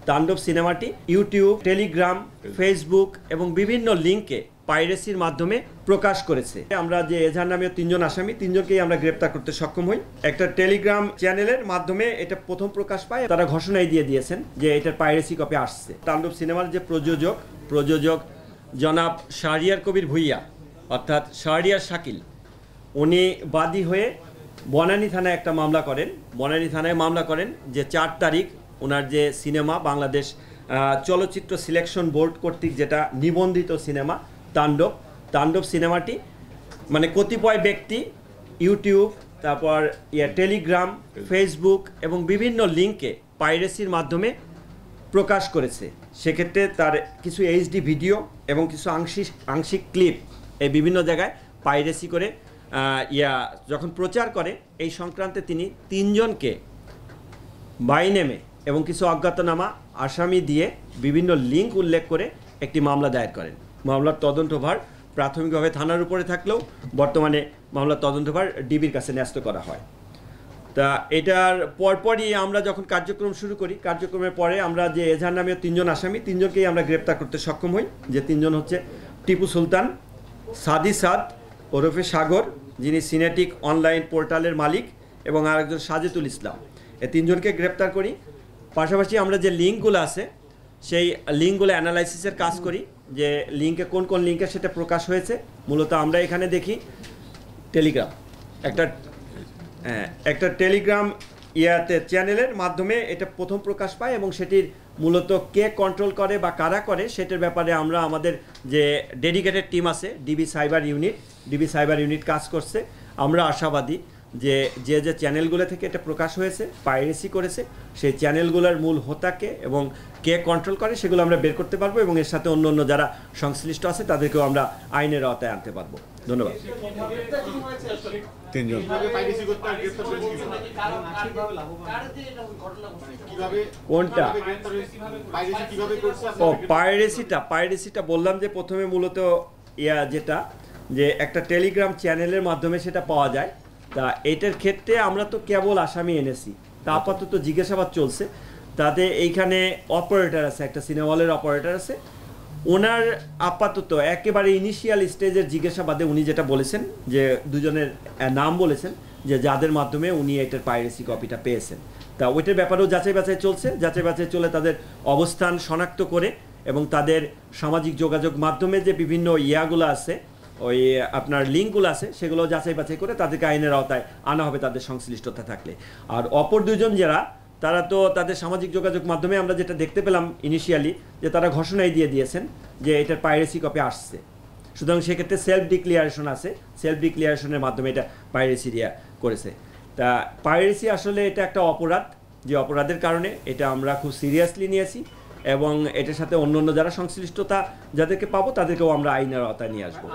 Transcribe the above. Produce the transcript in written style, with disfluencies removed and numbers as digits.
তাণ্ডব সিনেমাটি YouTube, Telegram, Facebook এবং বিভিন্ন লিঙ্কে পাইরেসির মাধ্যমে প্রকাশ করেছে। আমরা যে এজাহার নামীয় 3 জন আসামি, 3 জনকেই আমরা গ্রেপ্তার করতে সক্ষম হই। একটা টেলিগ্রাম চ্যানেলের মাধ্যমে এটা প্রথম প্রকাশ পায়। তারা ঘোষণাই দিয়ে দিয়েছেন যে এটার পাইরেসি কপি আসছে। তাণ্ডব সিনেমার যে প্রযোজক জনাব শাহরিয়ার কবির ভুইয়া অর্থাৎ শাহরিয়ার শাকিল, উনি বাদী হয়ে বনানী থানায় একটা মামলা করেন। বনানী থানায় মামলা করেন যে 4 তারিখ ওনার যে সিনেমা বাংলাদেশ চলচ্চিত্র সিলেকশন বোর্ড কর্তৃক যেটা নিবন্ধিত সিনেমা তাণ্ডব সিনেমাটি মানে কতিপয় ব্যক্তি ইউটিউব, তারপর টেলিগ্রাম, ফেসবুক এবং বিভিন্ন লিঙ্কে পাইরেসির মাধ্যমে প্রকাশ করেছে। সেক্ষেত্রে তার কিছু এইচডি ভিডিও এবং কিছু আংশিক ক্লিপ এই বিভিন্ন জায়গায় পাইরেসি করে যখন প্রচার করে, এই সংক্রান্তে তিনি 3 জনকে বাই নেমে এবং কিছু অজ্ঞাতনামা আসামি দিয়ে বিভিন্ন লিঙ্ক উল্লেখ করে একটি মামলা দায়ের করেন। মামলার তদন্তভার প্রাথমিকভাবে থানার উপরে থাকলেও বর্তমানে মামলার তদন্তভার ডিবির কাছে ন্যস্ত করা হয়। তা এটার পরপরই আমরা যখন কার্যক্রম শুরু করি, কার্যক্রমের পরে আমরা যে এজাহার নামীয় 3 জন আসামি, 3 জনকেই আমরা গ্রেপ্তার করতে সক্ষম হই। যে 3 জন হচ্ছে টিপু সুলতান, সাদি সাদ ওরফে সাগর, যিনি সিনেটিক অনলাইন পোর্টালের মালিক, এবং আরেকজন সাজেতুল ইসলাম। এই 3 জনকে গ্রেপ্তার করি। পাশাপাশি আমরা যে লিঙ্কগুলো আছে সেই লিঙ্কগুলো অ্যানালাইসিসের কাজ করি, যে লিঙ্কে কোন লিঙ্কে সেটা প্রকাশ হয়েছে। মূলত আমরা এখানে দেখি টেলিগ্রাম, একটা টেলিগ্রাম চ্যানেলের মাধ্যমে এটা প্রথম প্রকাশ পায়, এবং সেটির মূলত কে কন্ট্রোল করে বা কারা করে সেটার ব্যাপারে আমরা আমাদের যে ডেডিকেটেড টিম আছে ডিবি সাইবার ইউনিট কাজ করছে। আমরা আশাবাদী যে চ্যানেলগুলো থেকে এটা প্রকাশ হয়েছে, পাইরেসি করেছে, সেই চ্যানেলগুলোর মূল হোতাকে এবং কে কন্ট্রোল করে সেগুলো আমরা বের করতে পারবো, এবং এর সাথে অন্য যারা সংশ্লিষ্ট আছে তাদেরকেও আমরা আইনের আওতায় আনতে পারবো। ধন্যবাদ। 3 জন কোনটা পাইরেসিটা বললাম যে প্রথমে মূলত যেটা যে একটা টেলিগ্রাম চ্যানেলের মাধ্যমে সেটা পাওয়া যায়। তা এটার ক্ষেত্রে আমরা তো কেবল আসামি এনেছি, তা আপাতত জিজ্ঞাসাবাদ চলছে। তাতে এইখানে অপারেটর আছে, একটা সিনেমা হলের অপারেটর আছে, ওনার আপাতত একেবারে ইনিশিয়াল স্টেজের জিজ্ঞাসাবাদে উনি যেটা বলেছেন যে 2 জনের নাম বলেছেন যে যাদের মাধ্যমে উনি এটার পাইরেসি কপিটা পেয়েছেন। তা ওইটার ব্যাপারেও যাচাই বাছাই চলছে। চলে তাদের অবস্থান শনাক্ত করে এবং তাদের সামাজিক যোগাযোগ মাধ্যমে যে বিভিন্ন ইয়াগুলো আছে, ওই আপনার লিঙ্কগুলো আছে, সেগুলো যাচাই বাছাই করে তাদেরকে আইনের আওতায় আনা হবে তাদের সংশ্লিষ্টতা থাকলে। আর অপর 2 জন যারা, তারা তো তাদের সামাজিক যোগাযোগ মাধ্যমে আমরা যেটা দেখতে পেলাম ইনিশিয়ালি যে তারা ঘোষণাই দিয়ে দিয়েছেন যে এটার পাইরেসি কপি আসছে। সুতরাং সেক্ষেত্রে সেলফ ডিক্লিয়ারেশন আছে, সেলফ ডিক্লিয়ারেশনের মাধ্যমে এটা পাইরেসি করেছে। তা পাইরেসি আসলে এটা একটা অপরাধ, যে অপরাধের কারণে এটা আমরা খুব সিরিয়াসলি নিয়েছি, এবং এটার সাথে অন্য যারা সংশ্লিষ্টতা যাদেরকে পাবো তাদেরকেও আমরা আইনের আওতায় নিয়ে আসবো।